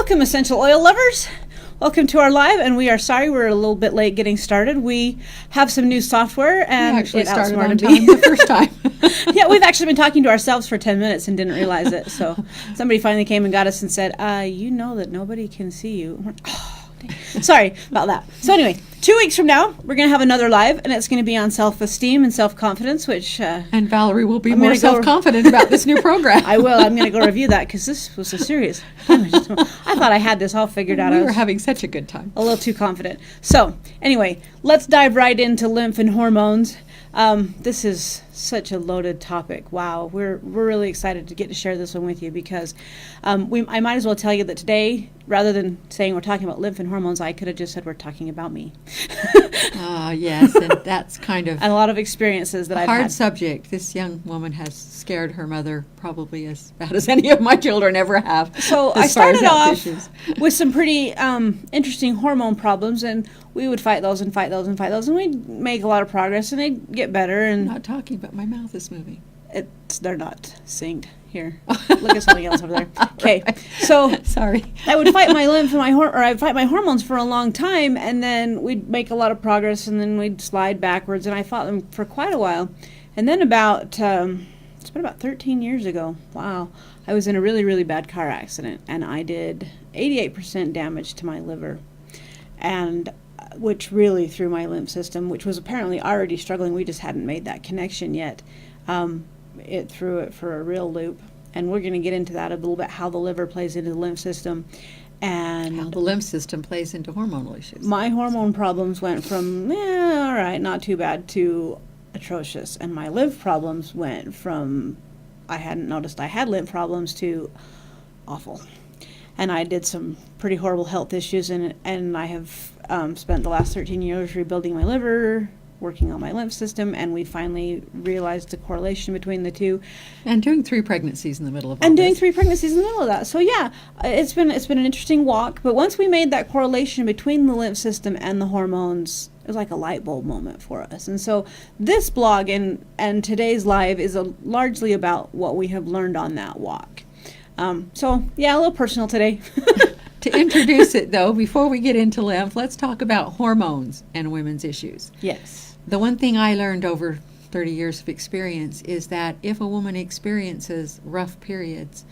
Welcome, essential oil lovers. Welcome to our live, and we are sorry we're a little bit late getting started. We have some new software, and we actually it started on outsmarted time me. the first time. Yeah, we've actually been talking to ourselves for 10 minutes and didn't realize it. So somebody finally came and got us and said, you know that nobody can see you. We're, oh, dang. Sorry about that. So anyway, 2 weeks from now, we're going to have another live, and it's going to be on self-esteem and self-confidence, which... and Valerie will be I'm more gonna go- self-confident about this new program. I will. I'm going to go review that because this was a serious... I thought I had this all figured out. We I were was having such a good time. a little too confident. So anyway, let's dive right into lymph and hormones. This is such a loaded topic. Wow, we're really excited to get to share this one with you because I might as well tell you that today, rather than saying we're talking about lymph and hormones, I could have just said we're talking about me. Yes, and that's kind of And a lot of experiences that a I've hard had. subject. This young woman has scared her mother probably as bad as any of my children ever have. So I as far as started health off issues. with some pretty interesting hormone problems, and we would fight those and fight those and fight those, and we'd make a lot of progress, and they'd get better. I'm And not talking, but my mouth is moving. they're not synced here. Look at something else over there. Okay, so Sorry. I would fight my lymph and I'd fight my hormones for a long time, and then we'd make a lot of progress, and then we'd slide backwards, and I fought them for quite a while, and then about it's been about 13 years ago. Wow, I was in a really, really bad car accident, and I did 88% damage to my liver, and which really threw my lymph system, which was apparently already struggling. We just hadn't made that connection yet. It threw it for a real loop, and we're going to get into that a little bit, how the liver plays into the lymph system. And How the lymph system plays into hormonal issues. my hormone problems went from, all right, not too bad, to atrocious. And my lymph problems went from, I hadn't noticed I had lymph problems, to awful. And I did some pretty horrible health issues, and I have spent the last 13 years rebuilding my liver, working on my lymph system, and we finally realized the correlation between the two. And doing 3 pregnancies in the middle of all And doing this. 3 pregnancies in the middle of that. So yeah, it's been an interesting walk. But once we made that correlation between the lymph system and the hormones, it was like a light bulb moment for us. And so this blog and today's live is largely about what we have learned on that walk. So yeah, a little personal today. To introduce it, though, before we get into lymph, let's talk about hormones and women's issues. Yes. The one thing I learned over 30 years of experience is that if a woman experiences rough periods,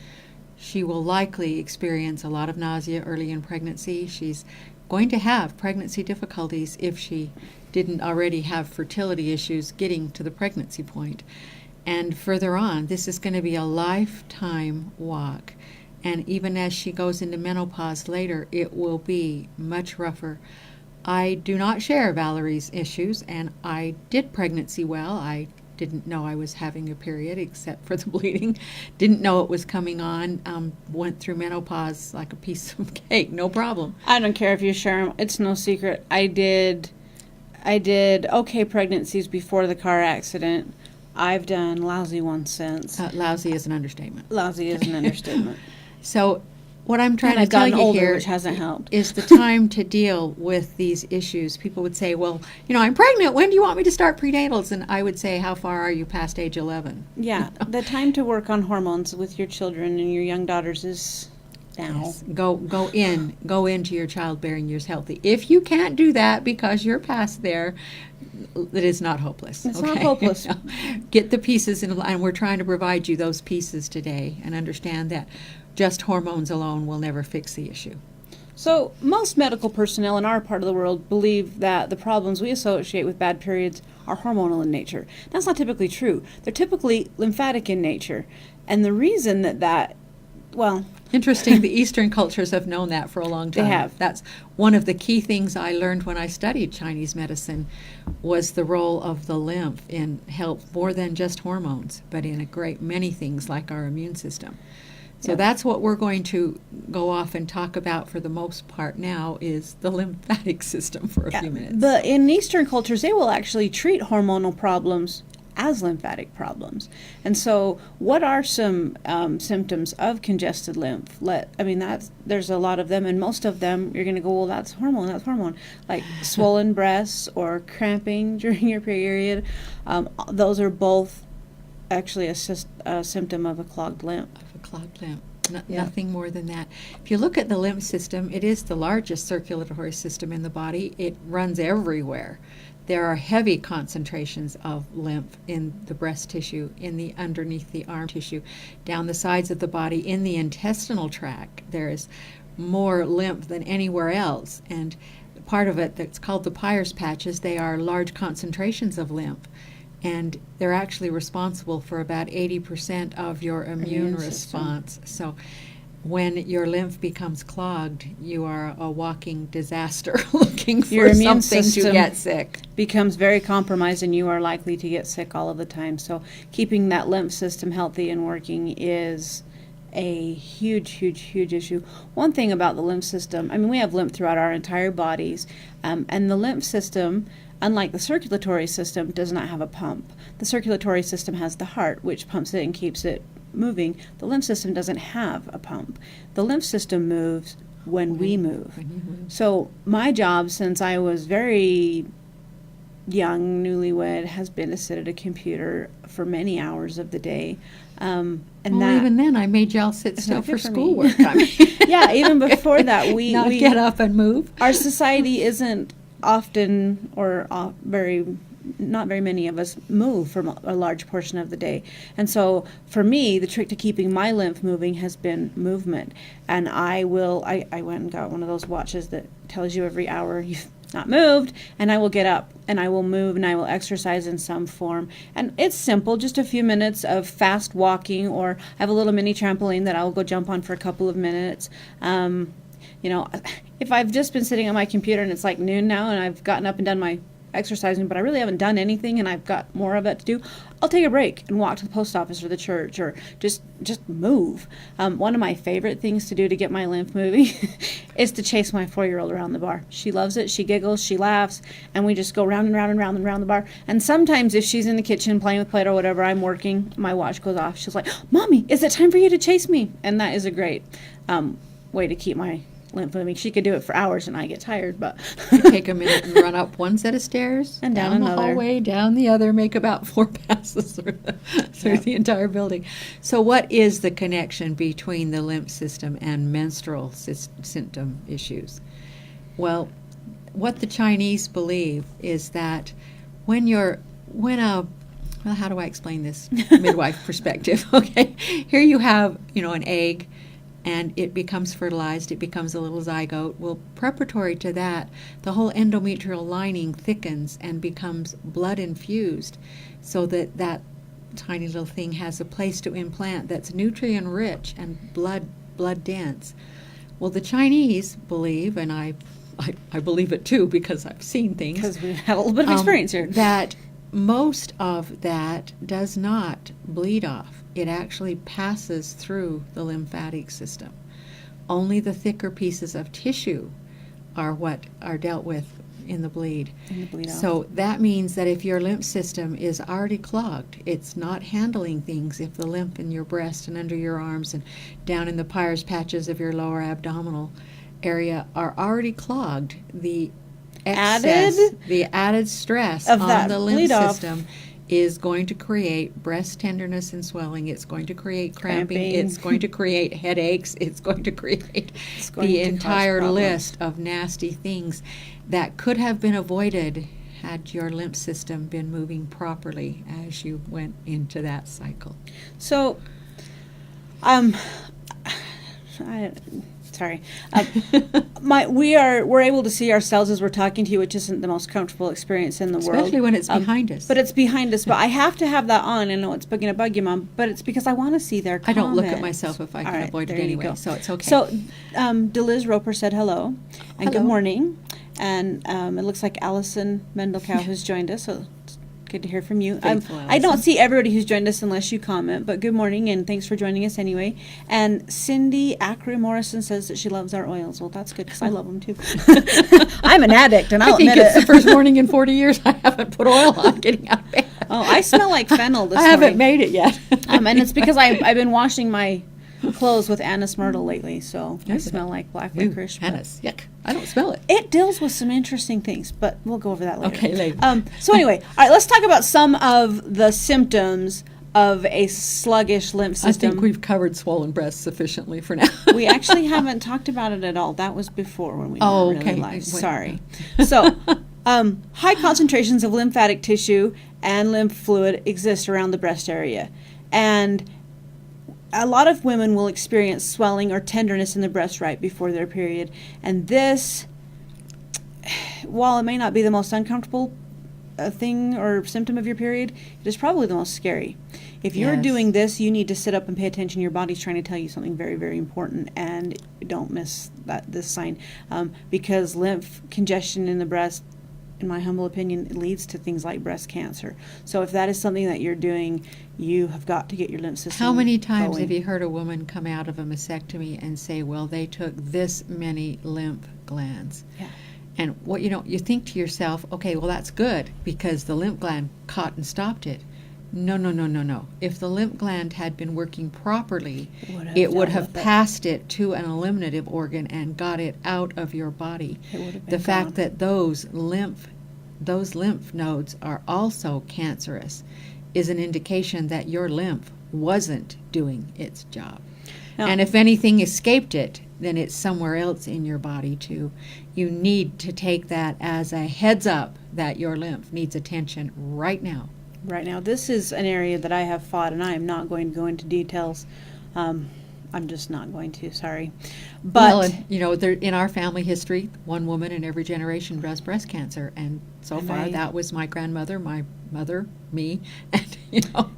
she will likely experience a lot of nausea early in pregnancy. She's going to have pregnancy difficulties if she didn't already have fertility issues getting to the pregnancy point. And further on, this is going to be a lifetime walk. And even as she goes into menopause later, it will be much rougher. I do not share Valerie's issues, and I did pregnancy well. I didn't know I was having a period except for the bleeding. Didn't know it was coming on. Went through menopause like a piece of cake, no problem. I don't care if you share them. It's no secret. I did okay pregnancies before the car accident. I've done lousy ones since. Lousy is an understatement. Lousy is an understatement. So what I'm trying And to I've tell gotten you older, here which hasn't helped. is the time to deal with these issues. People would say, well, I'm pregnant. When do you want me to start prenatals? And I would say, how far are you past age 11? Yeah, the time to work on hormones with your children and your young daughters is now. Yes. Go into your childbearing years healthy. If you can't do that because you're past there, it is not hopeless. It's not hopeless. No. Get the pieces in line. We're trying to provide you those pieces today and understand that just hormones alone will never fix the issue. So most medical personnel in our part of the world believe that the problems we associate with bad periods are hormonal in nature. That's not typically true. They're typically lymphatic in nature. And the reason well... Interesting, the Eastern cultures have known that for a long time. They have. That's one of the key things I learned when I studied Chinese medicine was the role of the lymph in health, more than just hormones, but in a great many things like our immune system. So that's what we're going to go off and talk about for the most part now is the lymphatic system for a few minutes. But in Eastern cultures, they will actually treat hormonal problems as lymphatic problems. And so what are some symptoms of congested lymph? There's a lot of them, and most of them you're going to go, well, that's hormone. Like swollen breasts or cramping during your period. Those are both actually a symptom of a clogged lymph. Of a clogged lymph. Yeah. Nothing more than that. If you look at the lymph system, it is the largest circulatory system in the body. It runs everywhere. There are heavy concentrations of lymph in the breast tissue, in the underneath the arm tissue, down the sides of the body, in the intestinal tract. There is more lymph than anywhere else. And part of it that's called the Peyer's patches, they are large concentrations of lymph. And they're actually responsible for about 80% of your immune response. So when your lymph becomes clogged, you are a walking disaster looking for Your immune something to system get sick. becomes very compromised, and you are likely to get sick all of the time. So keeping that lymph system healthy and working is a huge, huge, huge issue. One thing about the lymph system, I mean, we have lymph throughout our entire bodies, and the lymph system, unlike the circulatory system, does not have a pump. The circulatory system has the heart, which pumps it and keeps it moving. The lymph system doesn't have a pump. The lymph system moves when we move. So my job, since I was very young, newlywed, has been to sit at a computer for many hours of the day. And well, even then, I made y'all sit It's still not for good for me. schoolwork. I mean, yeah, even before that, we get up and move. Our society isn't often, or not very many of us move for a large portion of the day. And so for me, the trick to keeping my lymph moving has been movement. And I went and got one of those watches that tells you every hour you've not moved, and I will get up and I will move and I will exercise in some form. And it's simple, just a few minutes of fast walking, or I have a little mini trampoline that I will go jump on for a couple of minutes. If I've just been sitting on my computer and it's like noon now and I've gotten up and done my exercising, but I really haven't done anything and I've got more of it to do, I'll take a break and walk to the post office or the church, or just move. One of my favorite things to do to get my lymph moving is to chase my 4-year-old around the bar. She loves it. She giggles, she laughs, and we just go round and round and round and round the bar. And sometimes if she's in the kitchen playing with Play-Doh or whatever, I'm working, my watch goes off. She's like, "Mommy, is it time for you to chase me?" And that is a great way to keep my lymph moving. She could do it for hours and I get tired, but You take a minute and run up one set of stairs, And down the another. hallway, down the other, make about 4 passes through the entire building. So what is the connection between the lymph system and menstrual symptom issues? Well, what the Chinese believe is that how do I explain this? Midwife perspective, okay? Here you have, an egg, and it becomes fertilized, it becomes a little zygote. Well, preparatory to that, the whole endometrial lining thickens and becomes blood infused, so that that tiny little thing has a place to implant that's nutrient rich and blood dense. Well, the Chinese believe, and I believe it too because I've seen things, because we've had a little bit of experience here, that most of that does not bleed off. It actually passes through the lymphatic system. Only the thicker pieces of tissue are what are dealt with in the bleed. So that means that if your lymph system is already clogged, it's not handling things. If the lymph in your breast and under your arms and down in the Peyer's patches of your lower abdominal area are already clogged, the added stress of on that the lymph bleed off system is going to create breast tenderness and swelling. It's going to create cramping. It's going to create headaches. It's going to create the entire list of nasty things that could have been avoided had your lymph system been moving properly as you went into that cycle. So, we're able to see ourselves as we're talking to you, which isn't the most comfortable experience in the world. Especially when it's behind us. But it's behind us. But I have to have that on. I know it's going to bug you, Mom, but it's because I want to see their comments. I don't look at myself if I can avoid it anyway, so it's okay. So, Deliz Roper said hello, and Hello. good morning. And it looks like Allison Mendelkow has joined us, so it's good to hear from you. Faithful I don't Allison. see everybody who's joined us unless you comment, but good morning and thanks for joining us anyway. And Cindy Acre Morrison says that she loves our oils. Well, that's good because I love them too. I'm an addict, and I'll I think admit it's the first morning in 40 years I haven't put oil on getting out of bed. Oh, I smell like fennel this I morning. haven't made it yet. And it's because I've been washing my clothes with anise myrtle lately, so I smell like black licorice. but- Anise, yuck. I don't smell it. It deals with some interesting things, but we'll go over that later. Okay, later. So anyway, all right, let's talk about some of the symptoms of a sluggish lymph I system. think we've covered swollen breasts sufficiently for now. We actually haven't talked about it at all. That was before when we Oh, were really okay. live. Wait. Sorry. So, high concentrations of lymphatic tissue and lymph fluid exist around the breast area. And a lot of women will experience swelling or tenderness in the breast right before their period. And this, while it may not be the most uncomfortable thing or symptom of your period, it is probably the most scary. If you're Yes. doing this, you need to sit up and pay attention. Your body's trying to tell you something very, very important, and don't miss this sign, because lymph congestion in the breast, in my humble opinion, it leads to things like breast cancer. So if that is something that you're doing, you have got to get your lymph system How many times going. have you heard a woman come out of a mastectomy and say, well, they took this many lymph glands? Yeah. And what you think to yourself, okay, well, that's good because the lymph gland caught and stopped it. No, no, no, no, no. If the lymph gland had been working properly, it would have passed it to an eliminative organ and got it out of your body. It would have been The fact gone. that those lymph nodes are also cancerous is an indication that your lymph wasn't doing its job. Now- And if anything escaped it, then it's somewhere else in your body too. You need to take that as a heads up that your lymph needs attention right now. Right now, this is an area that I have fought, and I am not going to go into details. I'm just not going to, sorry. But Well, and, there, in our family history, one woman in every generation has breast cancer, and so And far that was my grandmother, my mother, me, and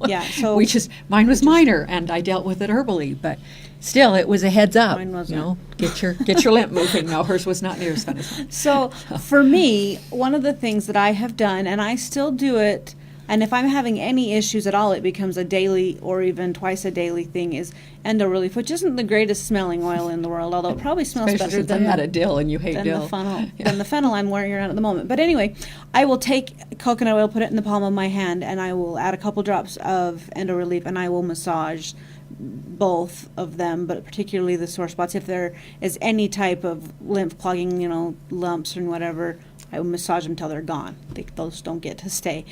Yeah, so- mine was minor, and I dealt with it herbally, but still, it was a heads up. Mine wasn't. Get your lymph moving. No, hers was not near as fun as mine. So for me, one of the things that I have done, and I still do it, and if I'm having any issues at all, it becomes a daily or even twice a daily thing, is Endo Relief, which isn't the greatest smelling oil in the world, although it probably smells Especially better since I than had a dill, and you hate than dill. the funnel Yeah. than the fennel I'm wearing around at the moment. But anyway, I will take coconut oil, put it in the palm of my hand, and I will add a couple drops of Endo Relief, and I will massage both of them, but particularly the sore spots. If there is any type of lymph clogging, lumps and whatever, I will massage them till they're gone. Those don't get to stay.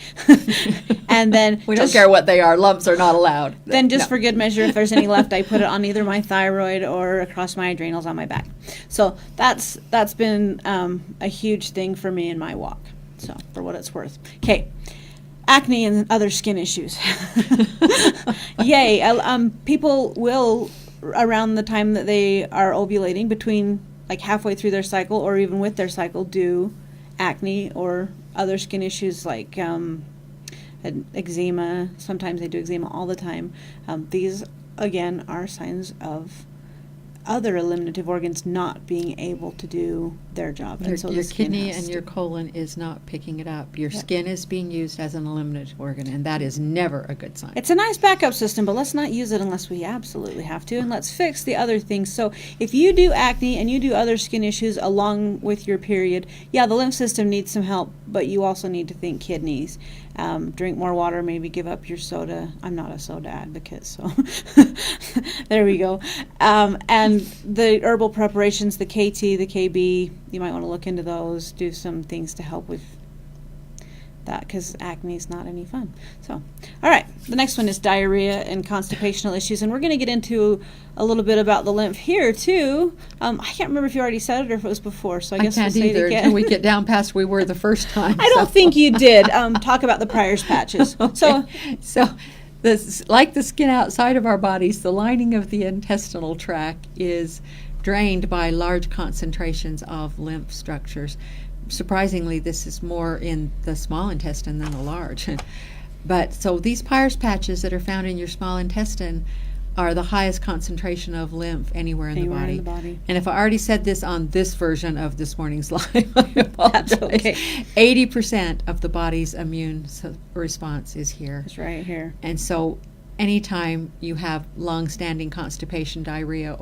And then We don't care what they are. Lumps are not allowed. then just No. for good measure, if there's any left, I put it on either my thyroid or across my adrenals on my back. So that's been a huge thing for me in my walk. So for what it's worth. Okay, acne and other skin issues. Yay! People will, around the time that they are ovulating, between like halfway through their cycle or even with their cycle, do acne or other skin issues like eczema. Sometimes they do eczema all the time. These, again, are signs of other eliminative organs not being able to do their job. Your, And so the your skin kidney has and to. your colon is not picking it up. Your Yep. skin is being used as an eliminative organ, and that is never a good sign. It's a nice backup system, but let's not use it unless we absolutely have to, and let's fix the other things. So if you do acne and you do other skin issues along with your period, yeah, the lymph system needs some help, but you also need to think kidneys. Drink more water, maybe give up your soda. I'm not a soda advocate, so there we go. And the herbal preparations, the KT, the KB, you might want to look into those, do some things to help with that, because acne is not any fun. So, all right, the next one is diarrhea and constipational issues, and we're going to get into a little bit about the lymph here too. I can't remember if you already said it or if it was before, so I guess can't we'll say either it again. until we get down past we were the first time. I don't think you did. Talk about the Pryor's patches. So, So, like the skin outside of our bodies, the lining of the intestinal tract is drained by large concentrations of lymph structures. Surprisingly, this is more in the small intestine than the large. But so these Pryor's patches that are found in your small intestine are the highest concentration of lymph anywhere in, Anywhere the, in body. the body. And if I already said this on this version of this morning's live, I apologize. okay. 80% of the body's immune response is here. it's right here. And so anytime you have long-standing constipation, diarrhea,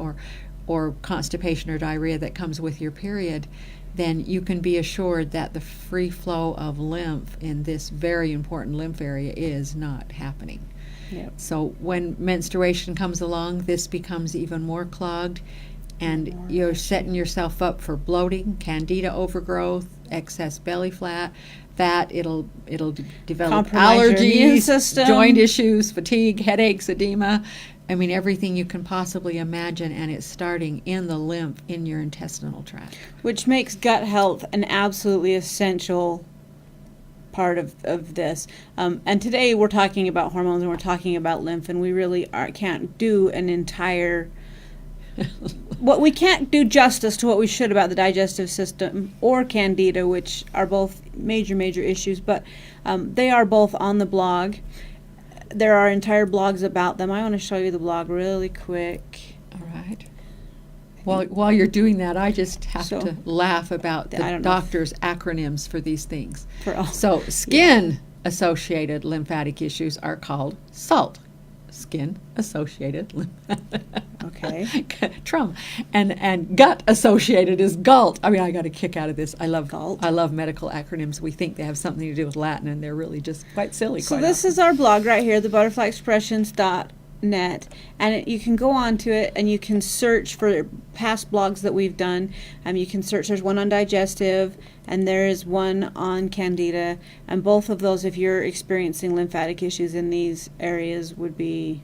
or constipation or diarrhea that comes with your period, then you can be assured that the free flow of lymph in this very important lymph area is not happening. Yep. So when menstruation comes along, this becomes even more clogged, and More you're issue. setting yourself up for bloating, candida overgrowth, excess belly fat. fat. It'll develop Compromise your immune allergies, system. joint issues, fatigue, headaches, edema. I mean, everything you can possibly imagine, and it's starting in the lymph in your intestinal tract. Which makes gut health an absolutely essential part of this. And today we're talking about hormones and we're talking about lymph, and we really can't do an entire... what we can't do justice to what we should about the digestive system or candida, which are both major issues, but they are both on the blog. There are entire blogs about them. I want to show you the blog really quick. All right. While you're doing that, I just have to laugh about the doctor's acronyms for these things. So skin-associated lymphatic issues are called SALT. Skin-associated lymphatic. Okay. Trum. And gut-associated is GALT. I mean, I got a kick out of this. I love GALT. I love medical acronyms. We think they have something to do with Latin, and they're really just quite silly. So this is our blog right here, thebutterflyexpressions.net, and you can go on to it and you can search for past blogs that we've done. You can search. There's one on digestive and there is one on candida, and both of those, if you're experiencing lymphatic issues in these areas, would be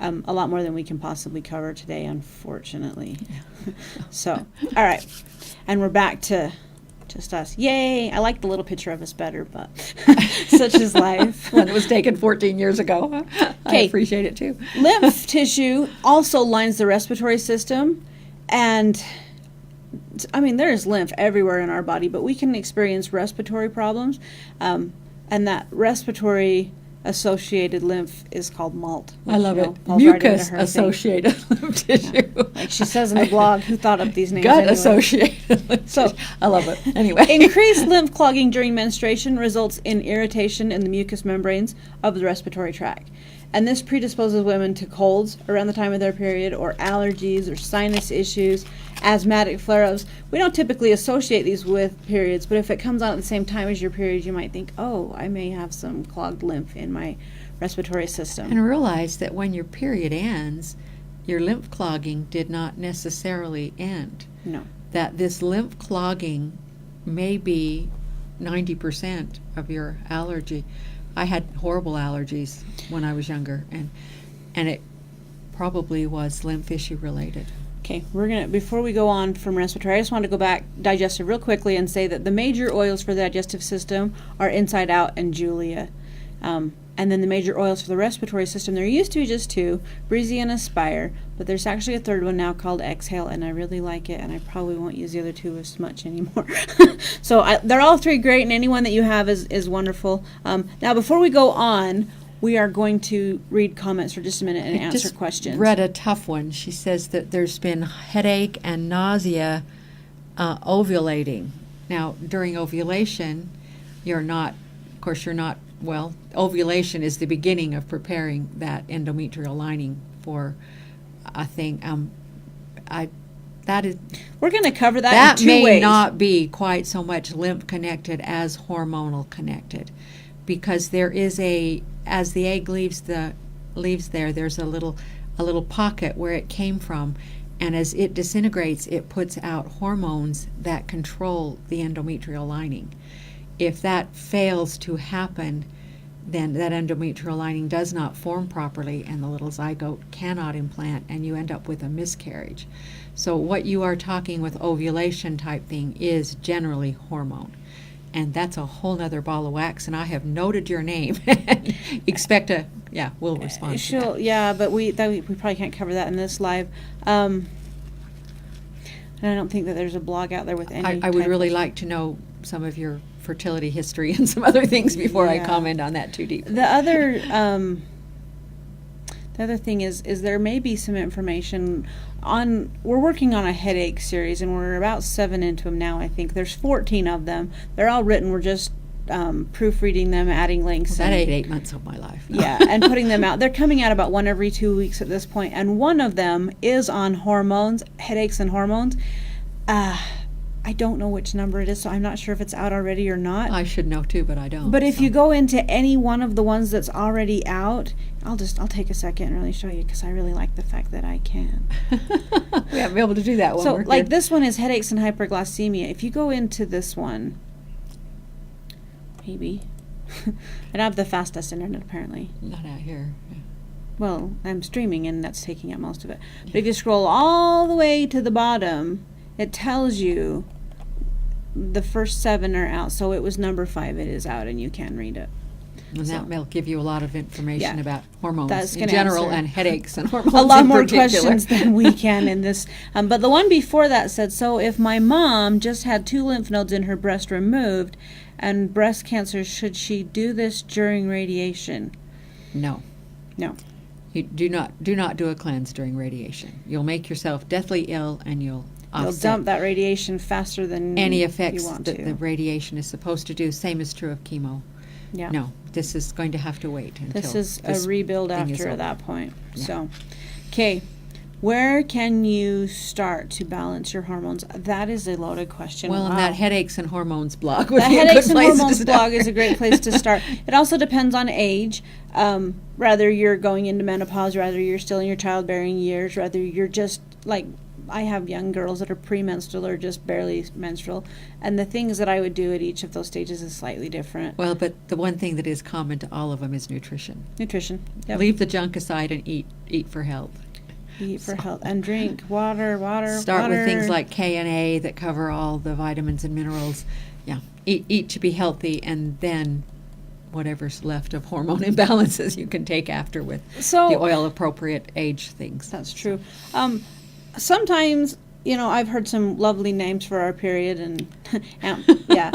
a lot more than we can possibly cover today, unfortunately. So, all right, and we're back to just us. Yay! I like the little picture of us better, but such is life. When it was taken 14 years ago. I appreciate it too. Lymph tissue also lines the respiratory system, and I mean, there's lymph everywhere in our body, but we can experience respiratory problems, and that respiratory associated lymph is called MALT. I love it. Mucus associated lymph tissue. Yeah. Like she says in the blog, who thought up these names? Gut associated lymph tissue. I love it. Anyway. Increased lymph clogging during menstruation results in irritation in the mucous membranes of the respiratory tract. And this predisposes women to colds around the time of their period, or allergies, or sinus issues, asthmatic flare-ups. We don't typically associate these with periods, but if it comes on at the same time as your period, you might think, oh, I may have some clogged lymph in my respiratory system. And realize that when your period ends, your lymph clogging did not necessarily end. No. That this lymph clogging may be 90% of your allergy. I had horrible allergies when I was younger, and it probably was lymph issue related. Okay, before we go on from respiratory, I just want to go back digestive real quickly and say that the major oils for the digestive system are Inside Out and Julia. And then the major oils for the respiratory system, there used to be just two, Breezy and Aspire, but there's actually a third one now called Exhale, and I really like it, and I probably won't use the other two as much anymore. So they're all three great, and any one that you have is wonderful. Now, before we go on, we are going to read comments for just a minute and answer questions. Read a tough one. She says that there's been headache and nausea ovulating. Now, during ovulation, ovulation is the beginning of preparing that endometrial lining for a thing. We're going to cover that in two ways. That may not be quite so much lymph connected as hormonal connected, because there is as the egg leaves there's a little pocket where it came from, and as it disintegrates, it puts out hormones that control the endometrial lining. If that fails to happen, then that endometrial lining does not form properly, and the little zygote cannot implant, and you end up with a miscarriage. So what you are talking with ovulation type thing is generally hormone. And that's a whole nother ball of wax, and I have noted your name. We'll respond to that. Yeah, but we probably can't cover that in this live. And I don't think that there's a blog out there with any I would really like to know some of your fertility history and some other things before I comment on that too deeply. The other thing is there may be some information we're working on a headache series, and we're about 7 into them now, I think. There's 14 of them. They're all written. We're just proofreading them, adding links. That ate 8 months of my life. Yeah, and putting them out. They're coming out about one every 2 weeks at this point, and one of them is on hormones, headaches and hormones. I don't know which number it is, so I'm not sure if it's out already or not. I should know too, but I don't. But if you go into any one of the ones that's already out, I'll take a second and really show you, because I really like the fact that I can. We haven't been able to do that one. So, like, this one is headaches and hyperglycemia. If you go into this one, maybe. I don't have the fastest internet, apparently. Not out here. Well, I'm streaming, and that's taking up most of it. But if you scroll all the way to the bottom, it tells you the first 7 are out. So it was number 5. It is out, and you can read it. And that will give you a lot of information about hormones That's in general answer and headaches and hormones a lot in more particular. questions than we can in this. But the one before that said, so if my mom just had 2 lymph nodes in her breast removed and breast cancer, should she do this during radiation? No. No. You do not do a cleanse during radiation. You'll make yourself deathly ill, and you'll offset dump that radiation faster than any effects you want that to. the radiation is supposed to do. Same is true of chemo. Yeah. No, this is going to have to wait until This is a this rebuild thing is after over. that point. Yeah. So, okay. Where can you start to balance your hormones? That is a loaded question. Well, and Wow. that headaches and hormones blog would The be a Headaches good and place to Hormones start. blog is a great place to start. It also depends on age. Whether you're going into menopause, whether you're still in your childbearing years, whether you're just like, I have young girls that are premenstrual or just barely menstrual. And the things that I would do at each of those stages is slightly different. Well, but the one thing that is common to all of them is nutrition. Nutrition. Yep. Leave the junk aside and eat for health. Eat for health. And drink water. Start with things water. like K and A that cover all the vitamins and minerals. Yeah, eat to be healthy, and then whatever's left of hormone imbalances you can take after with the oil appropriate age things. That's true. Sometimes, I've heard some lovely names for our period, and yeah.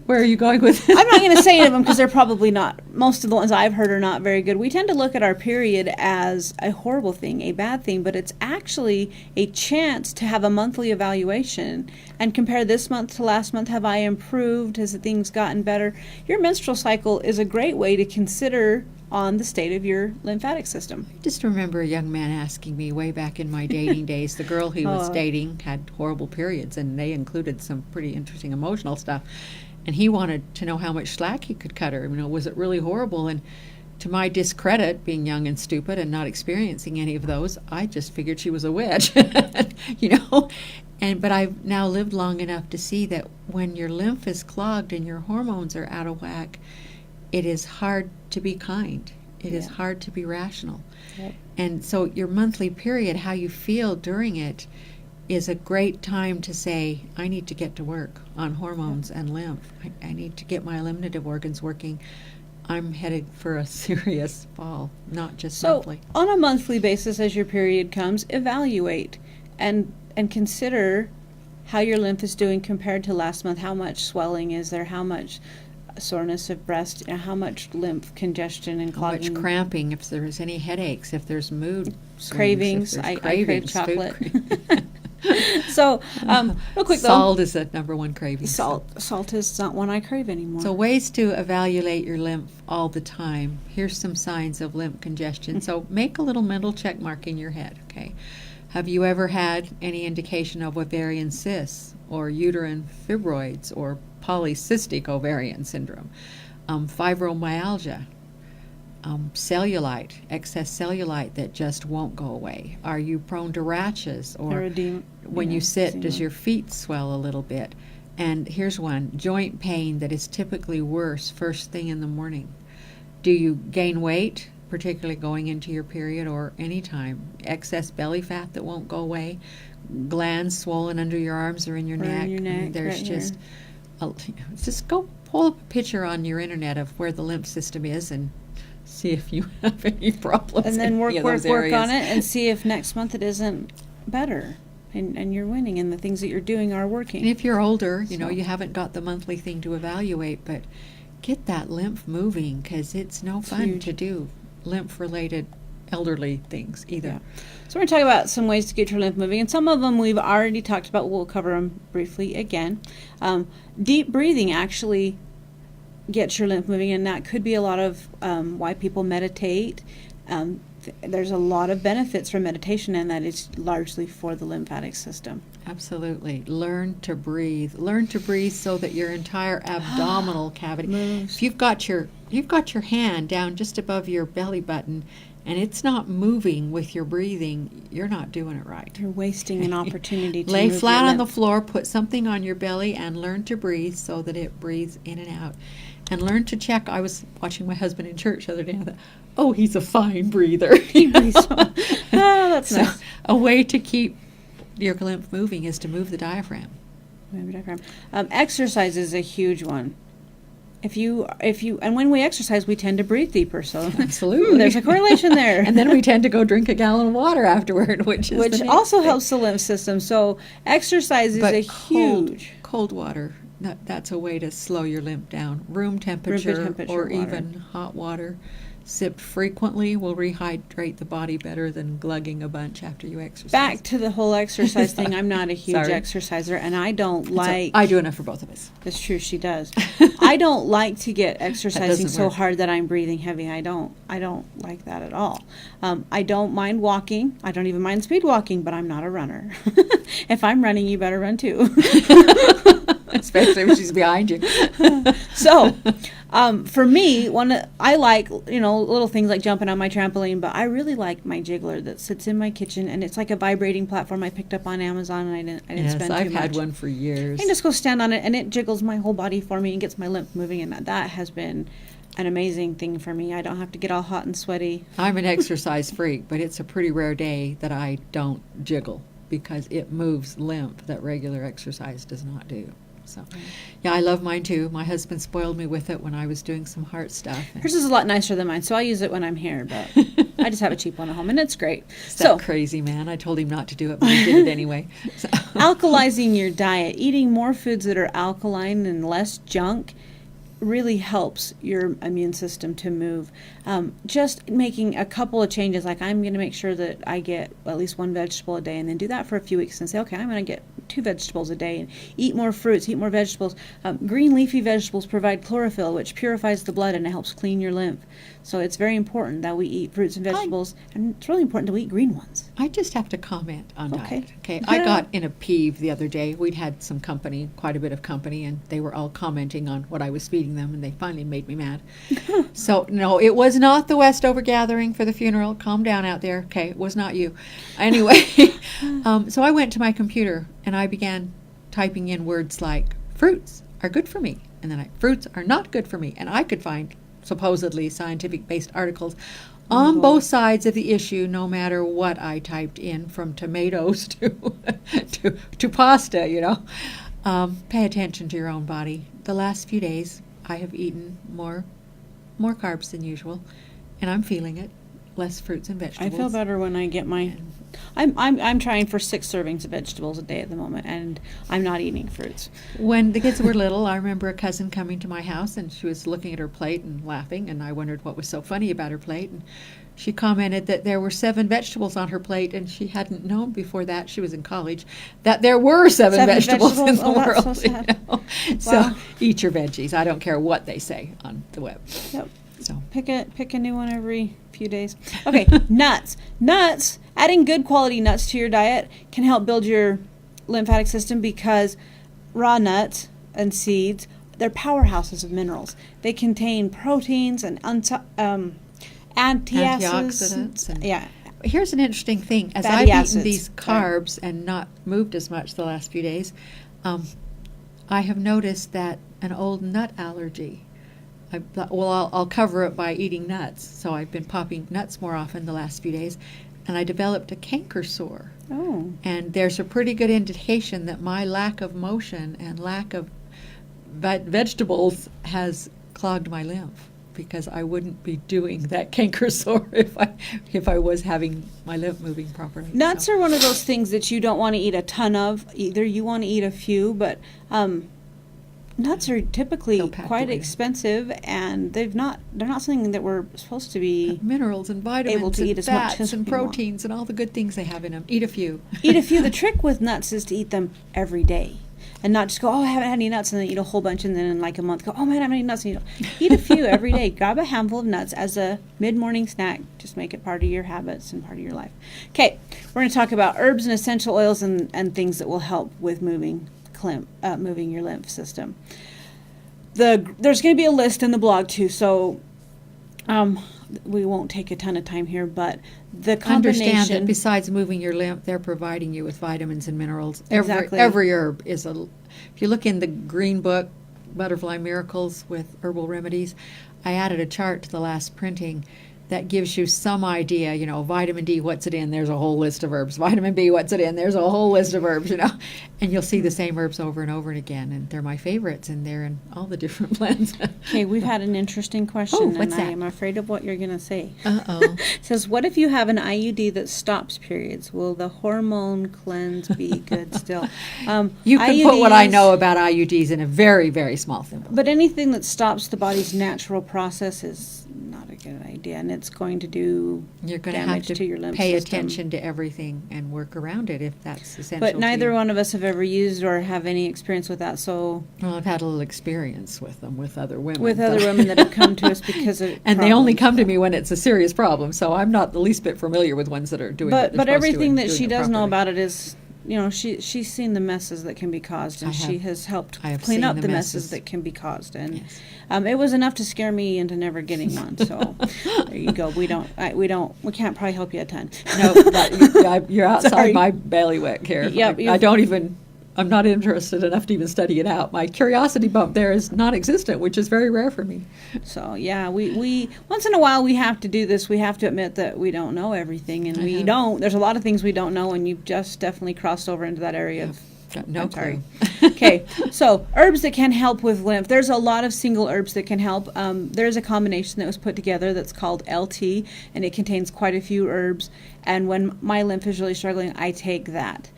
Where are you going with this? I'm not going to say any of them because they're probably not. Most of the ones I've heard are not very good. We tend to look at our period as a horrible thing, a bad thing, but it's actually a chance to have a monthly evaluation and compare this month to last month. Have I improved? Has things gotten better? Your menstrual cycle is a great way to consider on the state of your lymphatic system. I just remember a young man asking me way back in my dating days. The girl he was dating had horrible periods, and they included some pretty interesting emotional stuff. And he wanted to know how much slack he could cut her. Was it really horrible? And to my discredit, being young and stupid and not experiencing any of those, I just figured she was a witch, But I've now lived long enough to see that when your lymph is clogged and your hormones are out of whack, it is hard to be kind. It is hard to be rational. Yep. And so your monthly period, how you feel during it, is a great time to say, I need to get to work on hormones and lymph. I need to get my eliminative organs working. I'm headed for a serious fall, not just monthly. So, on a monthly basis, as your period comes, evaluate and consider how your lymph is doing compared to last month. How much swelling is there? How much soreness of breast? How much lymph congestion and How clogging? much cramping, if there's any headaches, if there's mood swings, Cravings. if there's I crave cravings, food chocolate. cravings. So, real quick though. Salt is the number one craving. Salt is not one I crave anymore. So ways to evaluate your lymph all the time. Here's some signs of lymph congestion. So make a little mental check mark in your head, okay? Have you ever had any indication of ovarian cysts or uterine fibroids or polycystic ovarian syndrome? Fibromyalgia, cellulite, excess cellulite that just won't go away. Are you prone to rashes, or when you sit, does your feet swell a little bit? And here's one, joint pain that is typically worse first thing in the morning. Do you gain weight, particularly going into your period or any time? Excess belly fat that won't go away? Glands swollen under your arms or in your neck? There's just go pull up a picture on your internet of where the lymph system is and see if you have any problems. And then work on it and see if next month it isn't better and you're winning and the things that you're doing are working. And if you're older, you haven't got the monthly thing to evaluate, but get that lymph moving, because it's no fun to do lymph-related elderly things either. Yeah. So we're going to talk about some ways to get your lymph moving, and some of them we've already talked about. We'll cover them briefly again. Deep breathing actually gets your lymph moving, and that could be a lot of why people meditate. There's a lot of benefits from meditation, and that is largely for the lymphatic system. Absolutely. Learn to breathe. Learn to breathe so that your entire abdominal cavity moves. If you've got your hand down just above your belly button and it's not moving with your breathing, you're not doing it right. You're wasting an opportunity to Lay move flat your on the lymph. floor, put something on your belly, and learn to breathe so that it breathes in and out. And learn to check. I was watching my husband in church the other day, and I thought, oh, he's a fine breather. He breathes so- Oh, that's So, nice. a way to keep your lymph moving is to move the diaphragm. Maybe diaphragm. Exercise is a huge one. If you, and when we exercise, we tend to breathe deeper. So Absolutely. there's a correlation there. And then we tend to go drink a gallon of water afterward, which also thing. helps the lymph system. So exercise is But a huge. cold water. That's a way to slow your lymph down. Room temperature, temperature or water. even hot water, sipped frequently, will rehydrate the body better than glugging a bunch after you exercise. Back to the whole exercise thing. I'm not a huge Sorry. exerciser, and I don't So, like. I do enough for both of us. That's true. She does. I don't like to get exercising doesn't so work. hard that I'm breathing heavy. I don't like that at all. I don't mind walking. I don't even mind speed walking, but I'm not a runner. If I'm running, you better run too. Especially if she's behind you. So, for me, I like little things like jumping on my trampoline, but I really like my jiggler that sits in my kitchen, and it's like a vibrating platform I picked up on Amazon, and I didn't Yes, spend too I've much. had one for years. I can just go stand on it, and it jiggles my whole body for me and gets my lymph moving, and that has been an amazing thing for me. I don't have to get all hot and sweaty. I'm an exercise freak, but it's a pretty rare day that I don't jiggle because it moves lymph that regular exercise does not do. So, yeah, I love mine too. My husband spoiled me with it when I was doing some heart stuff. Hers is a lot nicer than mine, so I use it when I'm here, but I just have a cheap one at home, and it's great. It's So, that crazy man. I told him not to do it, but he did it anyway. So. alkalizing your diet, eating more foods that are alkaline and less junk, really helps your immune system to move. Just making a couple of changes, like I'm going to make sure that I get at least one vegetable a day, and then do that for a few weeks and say, okay, I'm going to get 2 vegetables a day, and eat more fruits, eat more vegetables. Green leafy vegetables provide chlorophyll, which purifies the blood and it helps clean your lymph. So it's very important that we eat fruits and vegetables, and it's really important that we eat green ones. I just have to comment on Okay. diet. Okay, Yeah. I got in a peeve the other day. We'd had some company, quite a bit of company, and they were all commenting on what I was feeding them, and they finally made me mad. So, no, it was not the Westover gathering for the funeral. Calm down out there. Okay, it was not you. Anyway, so I went to my computer, and I began typing in words like, fruits are good for me, and then fruits are not good for me, and I could find supposedly scientific-based articles on both sides of the issue, no matter what I typed in, from tomatoes to pasta, Pay attention to your own body. The last few days, I have eaten more carbs than usual, and I'm feeling it. Less fruits and I vegetables. feel better when I get my. I'm trying for 6 servings of vegetables a day at the moment, and I'm not eating fruits. When the kids were little, I remember a cousin coming to my house, and she was looking at her plate and laughing, and I wondered what was so funny about her plate. And she commented that there were 7 vegetables on her plate, and she hadn't known before that, she was in college, that there were 7 vegetables in the Oh, that's world. so sad. Wow. So eat your veggies. I don't care what they say on the web. Yep. So Pick a new one every few days. Okay, nuts. Nuts. Adding good quality nuts to your diet can help build your lymphatic system, because raw nuts and seeds, they're powerhouses of minerals. They contain proteins and antioxidants. Antioxidants. Yeah. Here's an interesting thing. As Fatty I've acids. eaten these carbs and not moved as much the last few days, I have noticed that an old nut allergy. I'll cover it by eating nuts. So I've been popping nuts more often the last few days, and I developed a canker sore. Oh. And there's a pretty good indication that my lack of motion and lack of vegetables has clogged my lymph, because I wouldn't be doing that canker sore if I was having my lymph moving properly. Nuts So. are one of those things that you don't want to eat a ton of. Either you want to eat a few, but nuts are typically They'll pack quite away. expensive, and they're not something that we're supposed to be. Minerals and vitamins able to and eat as much fats as and we want. proteins and all the good things they have in them. Eat a few. Eat a few. The trick with nuts is to eat them every day, and not just go, oh, I haven't had any nuts, and then eat a whole bunch, and then in like a month go, oh man, I haven't had any nuts. And eat a few every day. Grab a handful of nuts as a mid-morning snack. Just make it part of your habits and part of your life. Okay, we're going to talk about herbs and essential oils and things that will help with moving your lymph system. There's going to be a list in the blog too, so we won't take a ton of time here, but the combination. Understand that besides moving your lymph, they're providing you with vitamins and minerals. Exactly. Every herb is if you look in the green book, Butterfly Miracles with Herbal Remedies, I added a chart to the last printing that gives you some idea, vitamin D, what's it in? There's a whole list of herbs. Vitamin B, what's it in? There's a whole list of herbs, And you'll see the same herbs over and over again, and they're my favorites, and they're in all the different blends. Okay, we've had an interesting question, what's and that? I am afraid of what you're going to say. Uh-oh. It says, what if you have an IUD that stops periods? Will the hormone cleanse be good still? You can put what I IUDs know about IUDs in a very, very small symbol. But anything that stops the body's natural process is not a good idea, and it's going to do You're going to have damage to to your lymph pay system. attention to everything and work around it if that's essential. But to neither you. one of us have ever used or have any experience with that, so Well, I've had a little experience with them, with other women. with but- other women that have come to us because of And they only problems. come to me when it's a serious problem, so I'm not the least bit familiar with ones that are doing what But they're supposed to everything and that doing she it does know properly. about it is, she's seen the messes that can be caused, and I she have- has helped I have clean seen up the the messes messes. that can be caused, and Yes. it was enough to scare me into never getting one. So there you go. We can't probably help you a ton. No, you're outside Sorry. my bailiwick here. Yep, I don't even. I'm not interested enough to even study it out. My curiosity bump there is non-existent, which is very rare for me. So yeah, we once in a while we have to do this. We have to admit that we don't know everything, and we have. don't. There's a lot of things we don't know, and you've just definitely crossed over into that area of. Got no I'm sorry. clue. Okay, so herbs that can help with lymph. There's a lot of single herbs that can help. There's a combination that was put together that's called LT, and it contains quite a few herbs. And when my lymph is really struggling, I take that.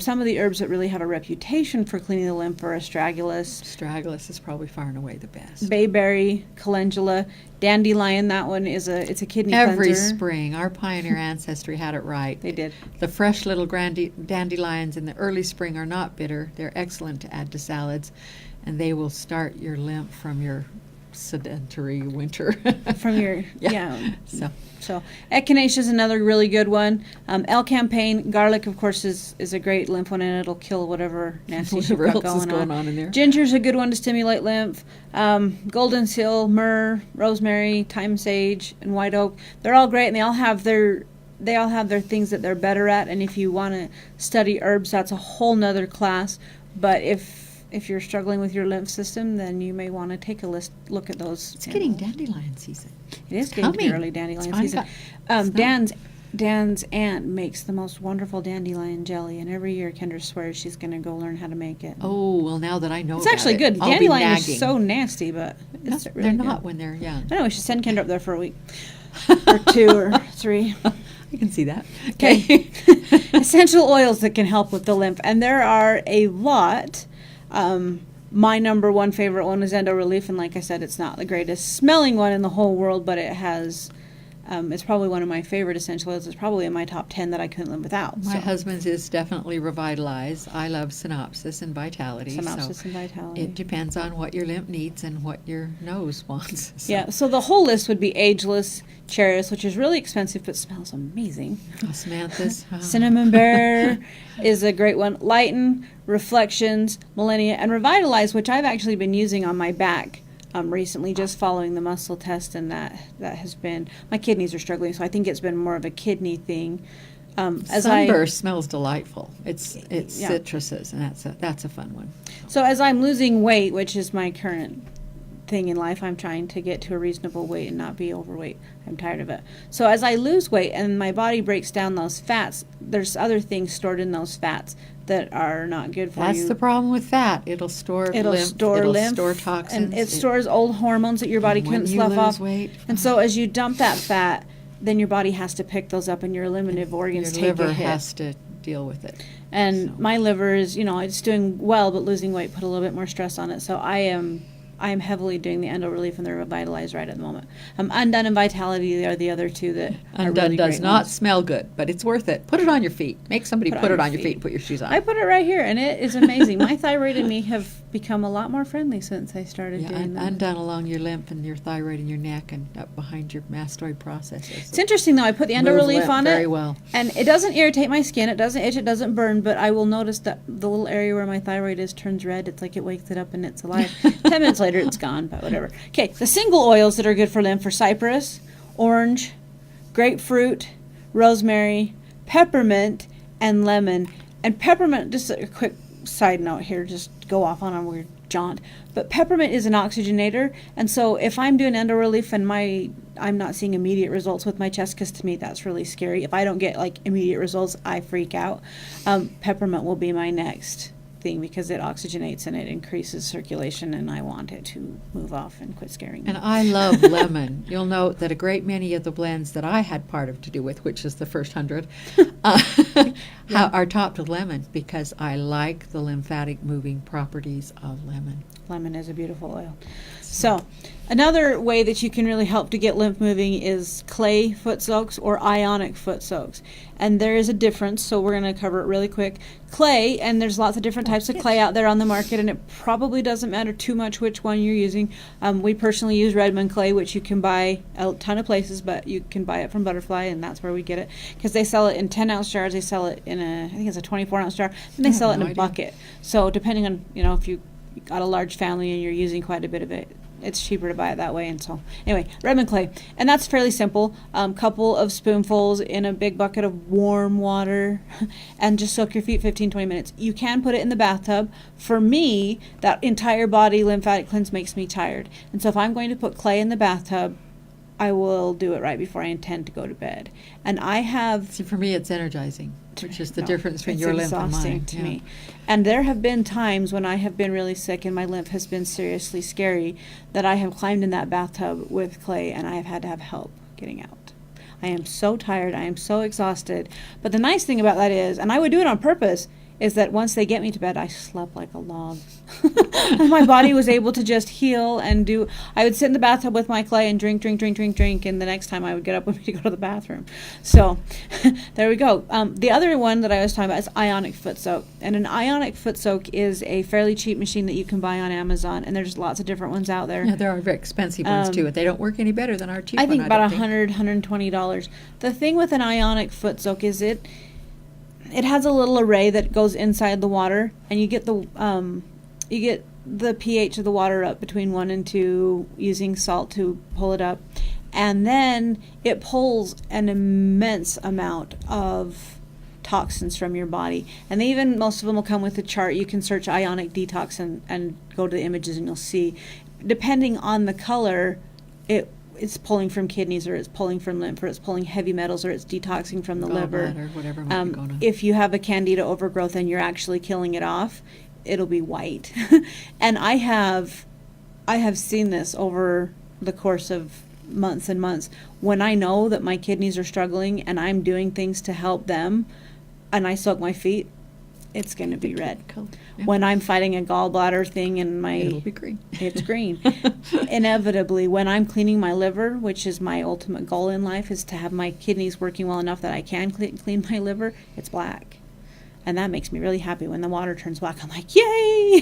Some of the herbs that really have a reputation for cleaning the lymph are astragalus, Astragalus is probably far and away the best. bayberry, calendula, dandelion. That one is it's a kidney Every cleanser. spring, our pioneer ancestry had it right. They did. The fresh little dandelions in the early spring are not bitter. They're excellent to add to salads, and they will start your lymph from your sedentary winter. From your yeah. So echinacea is another really good one. L-campaign, garlic, of course, is a great lymph one, and it'll kill whatever nasty shit whatever got else is going going on in there. Ginger's a good one to stimulate lymph. Golden seal, myrrh, rosemary, thyme sage, and white oak. They're all great, and they all have their things that they're better at. And if you want to study herbs, that's a whole nother class. But if you're struggling with your lymph system, then you may want to take a look at those. it's getting dandelion season. It is It's getting to be coming. early dandelion It's season. finally Dan's aunt makes the most wonderful dandelion jelly, and every year Kendra swears she's going to go learn how to make it. Oh, well, now that I know It's about actually it, good. I'll be Dandelion nagging. is so nasty, but No, it's really they're good. not when they're young. I know, we should send Kendra up there for a week. Or 2 or 3. I can see that. Okay. Essential oils that can help with the lymph, and there are a lot. My number one favorite one is Endo Relief, and like I said, it's not the greatest smelling one in the whole world, but it has. It's probably one of my favorite essential oils. It's probably in my top 10 that I couldn't live without. My so. husband's is definitely Revitalize. I love Synopsis and Vitality. Synopsis so and Vitality. it depends on what your lymph needs and what your nose wants. So. Yeah, so the whole list would be Ageless, Cherries, which is really expensive but smells amazing. Osmanthus. Oh. Cinnamon Bear is a great one. Lighten, Reflections, Millennia, and Revitalize, which I've actually been using on my back recently, just following the muscle test, and that has been, my kidneys are struggling, so I think it's been more of a kidney thing. Sunburst smells delightful. It's Yeah. citruses, and that's a fun one. So as I'm losing weight, which is my current thing in life, I'm trying to get to a reasonable weight and not be overweight. I'm tired of it. So as I lose weight and my body breaks down those fats, there's other things stored in those fats that are not good for you. That's the problem with fat. It'll store lymph. It'll store toxins. and it stores old hormones that your body when couldn't you slough lose off. weight, And so as you dump that fat, then your body has to pick those up, and your eliminative organs your take liver a hit. has to deal with it. And So. my liver is, it's doing well, but losing weight put a little bit more stress on it. So I am heavily doing the Endo Relief and the Revitalize right at the moment. Undone and Vitality are the other two that are Undone really does great not ones. smell good, but it's worth it. Put it on your feet. Make somebody put it on your feet. Put your shoes on. I put it right here, and it is amazing. My thyroid and me have become a lot more friendly since I started Yeah, doing that. undone along your lymph and your thyroid and your neck and up behind your mastoid processes. It's interesting, though. I put the Endo Move Relief lymph on very it, well. and it doesn't irritate my skin. It doesn't itch. It doesn't burn. But I will notice that the little area where my thyroid is turns red. It's like it wakes it up and it's alive. 10 minutes later, it's gone, but whatever. Okay, the single oils that are good for lymph are cypress, orange, grapefruit, rosemary, peppermint, and lemon. And peppermint, just a quick side note here, just go off on a weird jaunt, but peppermint is an oxygenator, and so if I'm doing endo relief and I'm not seeing immediate results with my chest, because to me that's really scary. If I don't get like immediate results, I freak out. Peppermint will be my next thing because it oxygenates and it increases circulation, and I want it to move off and quit scaring me. And I love lemon. You'll note that a great many of the blends that I had part of to do with, which is the first 100, are topped with lemon because I like the lymphatic moving properties of lemon. Lemon is a beautiful oil. So another way that you can really help to get lymph moving is clay foot soaks or ionic foot soaks. And there is a difference, so we're going to cover it really quick. Clay, and there's lots of different types of clay out there on the market, and it probably doesn't matter too much which one you're using. We personally use Redmond clay, which you can buy a ton of places, but you can buy it from Butterfly, and that's where we get it. Because they sell it in 10-ounce jars, they sell it in I think it's a 24-ounce jar, and they sell it in a bucket. So depending on, if you got a large family and you're using quite a bit of it, it's cheaper to buy it that way. And so anyway, Redmond clay, and that's fairly simple. Couple of spoonfuls in a big bucket of warm water and just soak your feet 15-20 minutes. You can put it in the bathtub. For me, that entire body lymphatic cleanse makes me tired, and so if I'm going to put clay in the bathtub, I will do it right before I intend to go to bed. And I have... See, for me, it's energizing, which is the difference between your lymph and mine. It's exhausting to me. And there have been times when I have been really sick and my lymph has been seriously scary that I have climbed in that bathtub with clay and I have had to have help getting out. I am so tired. I am so exhausted. But the nice thing about that is, and I would do it on purpose, is that once they get me to bed, I slept like a log. And my body was able to just heal and do... I would sit in the bathtub with my clay and drink, and the next time I would get up with me to go to the bathroom. So, there we go. The other one that I was talking about is ionic foot soak. And an ionic foot soak is a fairly cheap machine that you can buy on Amazon, and there's lots of different ones out there. Yeah, there are very expensive ones too. They don't work any better than our cheap one. I think about $120. The thing with an ionic foot soak is it has a little array that goes inside the water, and you get the pH of the water up between 1 and 2 using salt to pull it up, and then it pulls an immense amount of toxins from your body. And most of them will come with a chart. You can search ionic detox and go to the images, and you'll see, depending on the color, it's pulling from kidneys, or it's pulling from lymph, or it's pulling heavy metals, or it's detoxing from the liver. Or whatever might be going on. If you have a candida overgrowth and you're actually killing it off, it'll be white. And I have seen this over the course of months and months. When I know that my kidneys are struggling and I'm doing things to help them, and I soak my feet, it's going to be red. Yeah. When I'm fighting a gallbladder thing and it'll be green. It's green. Inevitably, when I'm cleaning my liver, which is my ultimate goal in life, is to have my kidneys working well enough that I can clean my liver, it's black. And that makes me really happy. When the water turns black, I'm like, yay!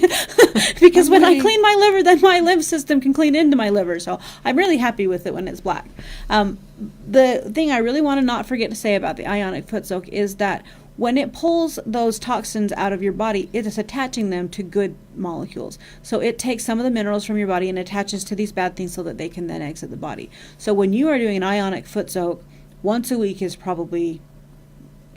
Because when I clean my liver, then my lymph system can clean into my liver. So I'm really happy with it when it's black. The thing I really want to not forget to say about the ionic foot soak is that when it pulls those toxins out of your body, it is attaching them to good molecules. So it takes some of the minerals from your body and attaches to these bad things so that they can then exit the body. So when you are doing an ionic foot soak, once a week is probably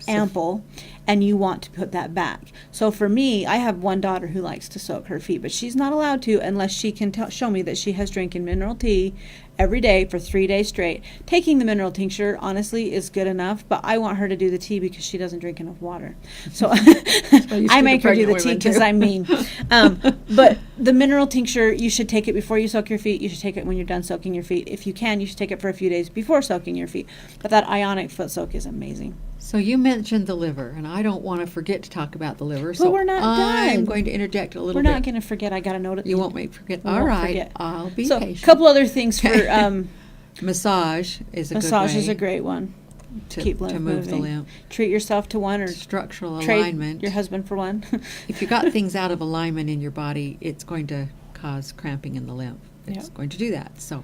ample, and you want to put that back. So for me, I have one daughter who likes to soak her feet, but she's not allowed to unless she can show me that she has drinking mineral tea every day for 3 days straight. Taking the mineral tincture, honestly, is good enough, but I want her to do the tea because she doesn't drink enough water. So I make her do the tea because I'm mean. But the mineral tincture, you should take it before you soak your feet. You should take it when you're done soaking your feet. If you can, you should take it for a few days before soaking your feet. But that ionic foot soak is amazing. So you mentioned the liver, and I don't want to forget to talk about the liver. But we're not done. I'm going to interject a little We're bit. not going to forget. I got to note it. You won't make me forget. We All won't right. forget. I'll be so patient. a couple other things for massage is a good way. Massage is a great one. To Keep lymph move the moving. lymph. Treat yourself to one, or Structural trade alignment. your husband for one. If you got things out of alignment in your body, it's going to cause cramping in the lymph. It's going to do that. So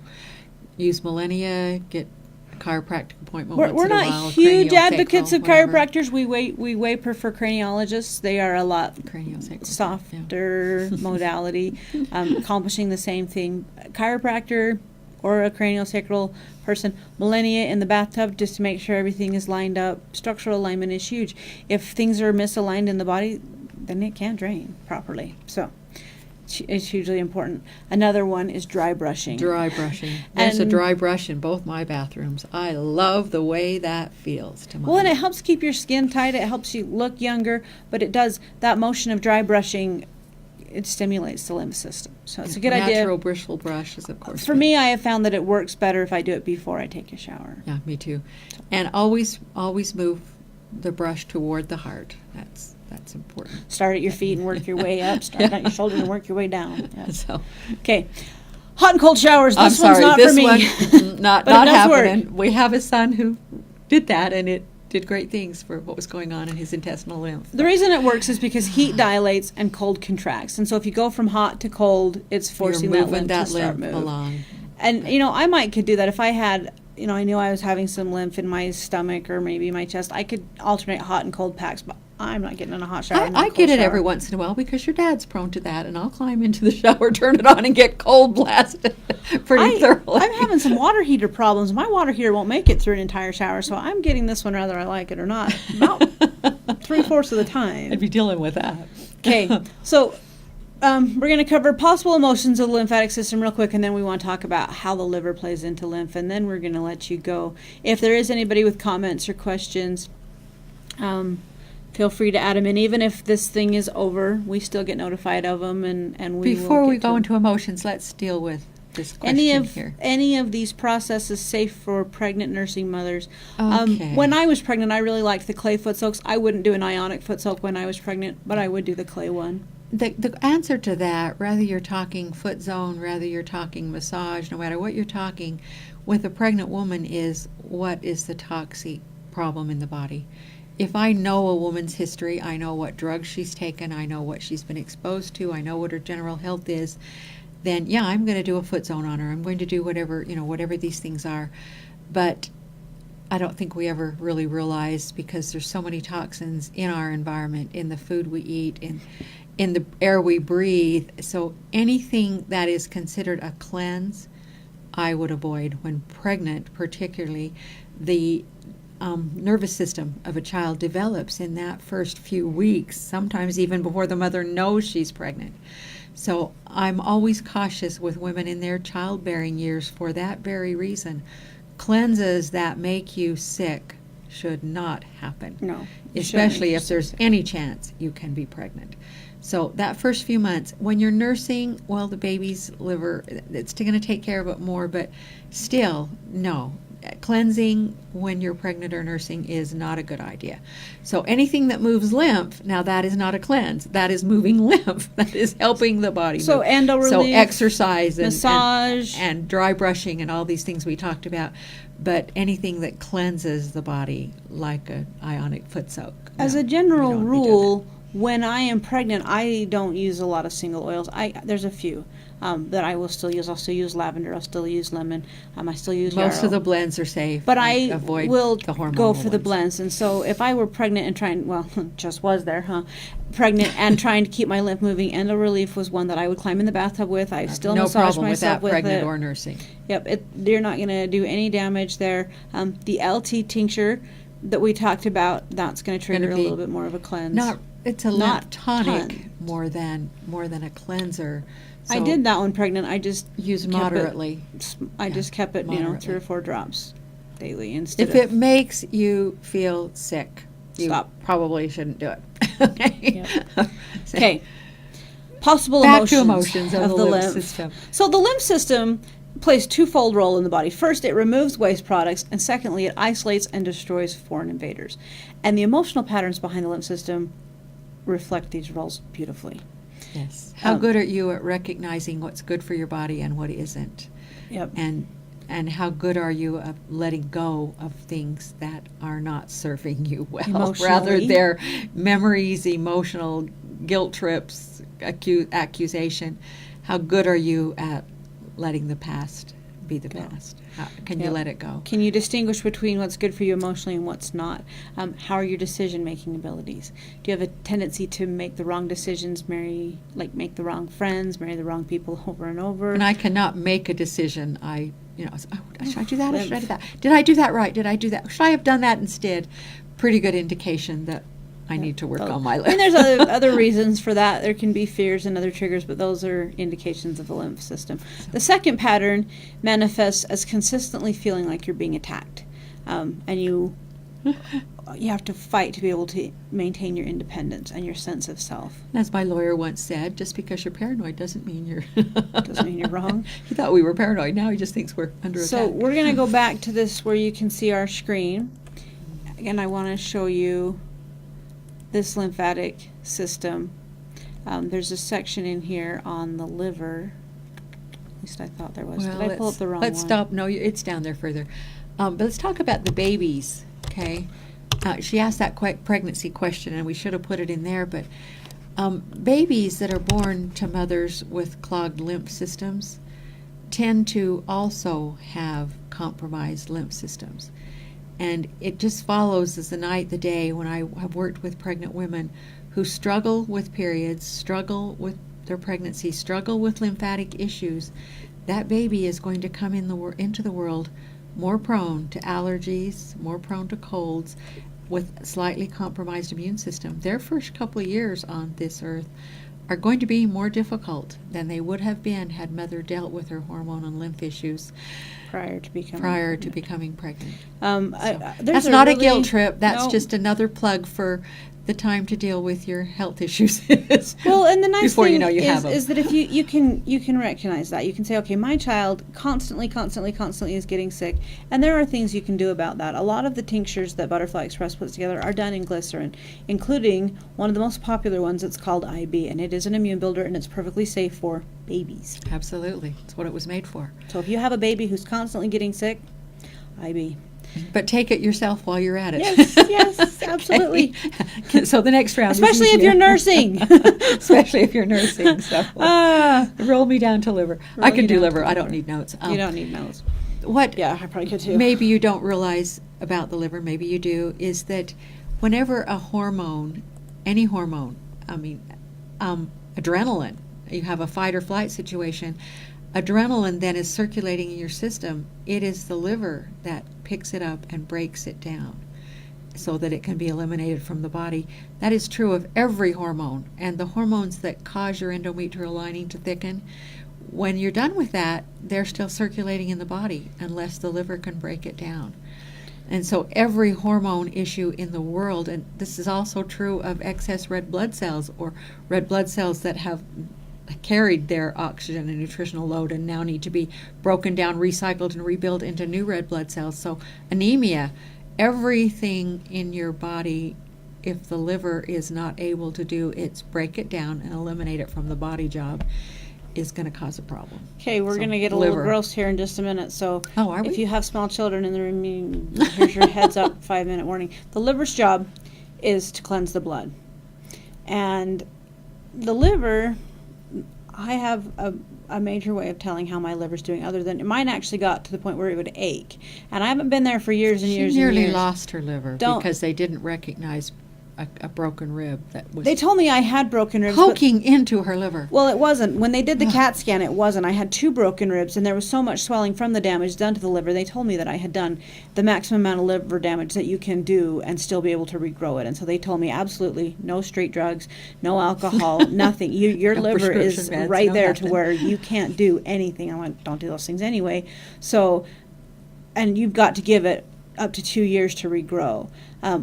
use Millennia, get a chiropractic appointment once We're in a not while. huge advocates of whatever. chiropractors. We way prefer craniologists. They are a lot Craniosacral. softer modality, accomplishing the same thing. Chiropractor, or a craniosacral person, millennia in the bathtub just to make sure everything is lined up. Structural alignment is huge. If things are misaligned in the body, then it can't drain properly. So it's hugely important. Another one is dry brushing. Dry brushing. There's a dry brush in both my bathrooms. I love the way that feels to my Well, and it helps keep your skin tight. It helps you look younger, but it does, that motion of dry brushing, it stimulates the lymph system. So it's a good idea. Natural bristle brush is, of course, For me, I have found that it works better if I do it before I take a shower. Yeah, me too. And always move the brush toward the heart. That's important. Start at your feet and work your way up. Start at your shoulders and work your way down. Yeah. So, okay. Hot and cold showers. I'm This sorry, one's not this for me. one not But it does work. happening. We have a son who did that, and it did great things for what was going on in his intestinal lymph. The reason it works is because heat dilates and cold contracts. And so if you go from hot to cold, it's forcing You're that moving lymph to start lymph moving. along. And, I could do that if I had, I knew I was having some lymph in my stomach or maybe my chest. I could alternate hot and cold packs, but I'm not getting in a hot shower. I get it every once in a while because your dad's prone to that, and I'll climb into the shower, turn it on, and get cold blasted pretty thoroughly. I'm having some water heater problems. My water heater won't make it through an entire shower, so I'm getting this one whether I like it or not. About 3/4 of the time. I'd be dealing with that. Okay, so we're going to cover possible emotions of the lymphatic system real quick, and then we want to talk about how the liver plays into lymph, and then we're going to let you go. If there is anybody with comments or questions, feel free to add them in. Even if this thing is over, we still get notified of them, and we Before will we get to go them. into emotions, let's deal with this question here. Any of these processes safe for pregnant nursing mothers? Okay. When I was pregnant, I really liked the clay foot soaks. I wouldn't do an ionic foot soak when I was pregnant, but I would do the clay one. The answer to that, whether you're talking foot zone, whether you're talking massage, no matter what you're talking, with a pregnant woman is what is the toxic problem in the body. If I know a woman's history, I know what drugs she's taken, I know what she's been exposed to, I know what her general health is, then yeah, I'm going to do a foot zone on her. I'm going to do whatever these things are. But I don't think we ever really realize, because there's so many toxins in our environment, in the food we eat, in the air we breathe. So anything that is considered a cleanse, I would avoid. When pregnant, particularly, the nervous system of a child develops in that first few weeks, sometimes even before the mother knows she's pregnant. So I'm always cautious with women in their childbearing years for that very reason. Cleanses that make you sick should not happen. No. Especially if there's any chance you can be pregnant. So that first few months, when you're nursing, well, the baby's liver, it's going to take care of it more, but still, no. Cleansing when you're pregnant or nursing is not a good idea. So anything that moves lymph, now that is not a cleanse. That is moving lymph. That is helping the body So move. endo relief, So exercise and massage. and dry brushing and all these things we talked about. But anything that cleanses the body, like an ionic foot soak. As no, a we general don't need to do rule, when I am pregnant, I don't use a lot of single oils. There's a few that I will still use. I'll still use lavender. I'll still use lemon. I still use Most yarrow. of the blends are safe. But I avoid will the hormonal go for the ones. blends. And so if I were pregnant and trying, well, just was there, pregnant and trying to keep my lymph moving, endo relief was one that I would climb in the bathtub with. I still no massage problem with that, myself with pregnant it. or nursing. Yep, you're not going to do any damage there. The LT tincture that we talked about, that's going to trigger a little bit more of a cleanse. It's a Not lymph tonic ton. more than a cleanser. I So did that one pregnant. I just use kept it- moderately. I just kept it, moderately. 3 or 4 drops daily instead If of it makes you feel sick, you Stop. probably shouldn't do it. Okay. So, Okay. Possible back to emotions emotions of the lymph system. So the lymph system plays twofold role in the body. First, it removes waste products, and secondly, it isolates and destroys foreign invaders. And the emotional patterns behind the lymph system reflect these roles beautifully. Yes. How good are you at recognizing what's good for your body and what isn't? Yep. And how good are you at letting go of things that are not serving you well? Emotionally. Rather, they're memories, emotional guilt trips, accusation. How good are you at letting the past be the Yeah. best? How can you Yeah. let it go? Can you distinguish between what's good for you emotionally and what's not? How are your decision-making abilities? Do you have a tendency to make the wrong decisions, make the wrong friends, marry the wrong people over and over? And I cannot make a decision. Should I do that or should I do that? Did I do that right? Did I do that? Should I have done that instead? Pretty good indication that I need to work on my I lymph. mean, there's other reasons for that. There can be fears and other triggers, but those are indications of the lymph system. The second pattern manifests as consistently feeling like you're being attacked, and you have to fight to be able to maintain your independence and your sense of self. As my lawyer once said, just because you're paranoid doesn't mean you're Doesn't mean you're wrong. He thought we were paranoid. Now he just thinks we're under So attack. we're going to go back to this where you can see our screen. Again, I want to show you this lymphatic system. There's a section in here on the liver. At least I thought there was. Well, Did I pull up the wrong let's one? stop. No, it's down there further. But let's talk about the babies, okay? She asked that pregnancy question, and we should have put it in there, but babies that are born to mothers with clogged lymph systems tend to also have compromised lymph systems. And it just follows as the night, the day, when I have worked with pregnant women who struggle with periods, struggle with their pregnancy, struggle with lymphatic issues. That baby is going to come into the world more prone to allergies, more prone to colds, with slightly compromised immune system. Their first couple of years on this earth are going to be more difficult than they would have been had mother dealt with her hormone and lymph issues prior to becoming pregnant. there's That's not a really- guilt trip. That's no. just another plug for the time to deal with your health issues. Well, and the nice before thing you know you have 'em. is that if you can recognize that. You can say, okay, my child constantly is getting sick, and there are things you can do about that. A lot of the tinctures that Butterfly Express puts together are done in glycerin, including one of the most popular ones. It's called IB, and it is an immune builder, and it's perfectly safe for babies. Absolutely. That's what it was made for. So if you have a baby who's constantly getting sick, IB. But take it yourself while you're at it. Yes, absolutely. Okay. So the next round Especially is if you're easier. nursing. Especially if you're nursing. So roll me down to liver. I Roll can you do down liver. to I don't liver. need notes. You don't need notes. What Yeah, I probably could too. maybe you don't realize about the liver, maybe you do, is that whenever a hormone, any hormone, adrenaline, you have a fight or flight situation, adrenaline then is circulating in your system. It is the liver that picks it up and breaks it down so that it can be eliminated from the body. That is true of every hormone, and the hormones that cause your endometrial lining to thicken, when you're done with that, they're still circulating in the body unless the liver can break it down. And so every hormone issue in the world, and this is also true of excess red blood cells or red blood cells that have carried their oxygen and nutritional load and now need to be broken down, recycled, and rebuilt into new red blood cells. So anemia, everything in your body, if the liver is not able to do its break it down and eliminate it from the body job, is going to cause a problem. Okay, we're So, going to get a liver. little gross here in just a minute. So Oh, are if we? you have small children in the room, here's your heads up 5-minute warning. The liver's job is to cleanse the blood. And the liver, I have a major way of telling how my liver's doing, other than mine actually got to the point where it would ache. And I haven't been there for years and She years nearly and years. lost her liver Don't- because they didn't recognize a broken rib that was They told me I had broken ribs. but- poking into her liver. Well, it wasn't. When they did the CAT scan, it wasn't. I had 2 broken ribs, and there was so much swelling from the damage done to the liver. They told me that I had done the maximum amount of liver damage that you can do and still be able to regrow it. And so they told me absolutely no street drugs, no alcohol, nothing. Your No liver is prescription meds, right no there nothing. to where you can't do anything. I went, don't do those things anyway. So, and you've got to give it up to 2 years to regrow.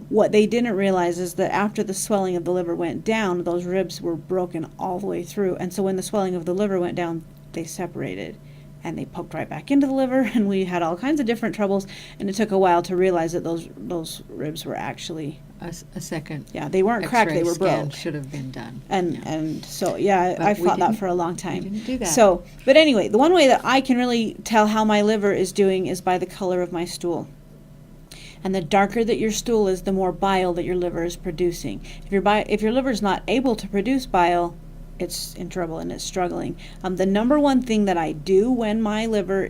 What they didn't realize is that after the swelling of the liver went down, those ribs were broken all the way through. And so when the swelling of the liver went down, they separated and they poked right back into the liver, and we had all kinds of different troubles. And it took a while to realize that those ribs were actually, A second they weren't cracked, they X-ray were scan broke. should have been done. And so, But I we fought that didn't- for a long time. we didn't do that. So, but anyway, the one way that I can really tell how my liver is doing is by the color of my stool. And the darker that your stool is, the more bile that your liver is producing. If your liver is not able to produce bile, it's in trouble and it's struggling. The number one thing that I do when my liver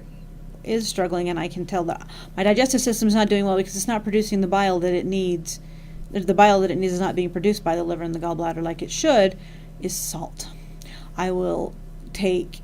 is struggling, and I can tell that my digestive system is not doing well because it's not producing the bile that it needs. The bile that it needs is not being produced by the liver and the gallbladder like it should, is salt. I will take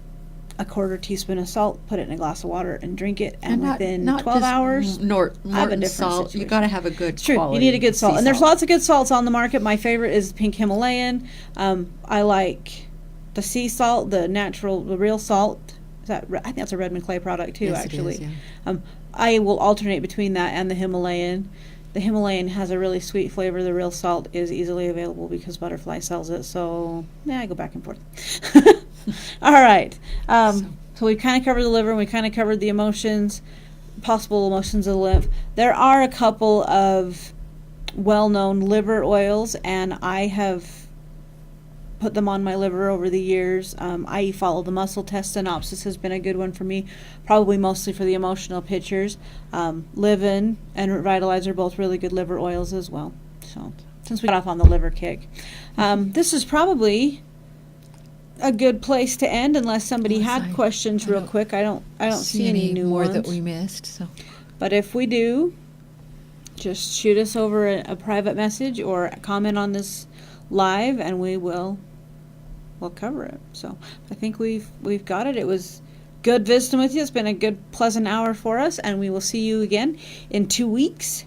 a quarter teaspoon of salt, put it in a glass of water, and drink it, and within 12 hours, more I have a different salt. situation. You got to have a good It's true. quality. You need a good salt, sea and there's lots of good salts on the market. My favorite is pink Himalayan. I like the sea salt, the natural, the real salt. I think that's a Redmond Clay product too. Yes, it actually, is, yeah. I will alternate between that and the Himalayan. The Himalayan has a really sweet flavor. The real salt is easily available because Butterfly sells it. So yeah, I go back and forth. All right. So we kind of covered the liver, and we kind of covered the emotions, possible emotions of the lymph. There are a couple of well-known liver oils, and I have put them on my liver over the years. I follow the muscle test. Synopsis has been a good one for me, probably mostly for the emotional pictures. Live-In and Revitalize are both really good liver oils as well. So since we got off on the liver kick, this is probably a good place to end, unless somebody had questions real quick. I don't see any new more ones that we missed. So, but if we do, just shoot us over a private message or comment on this live, and we'll cover it. So I think we've got it. It was good visiting with you. It's been a good, pleasant hour for us, and we will see you again in 2 weeks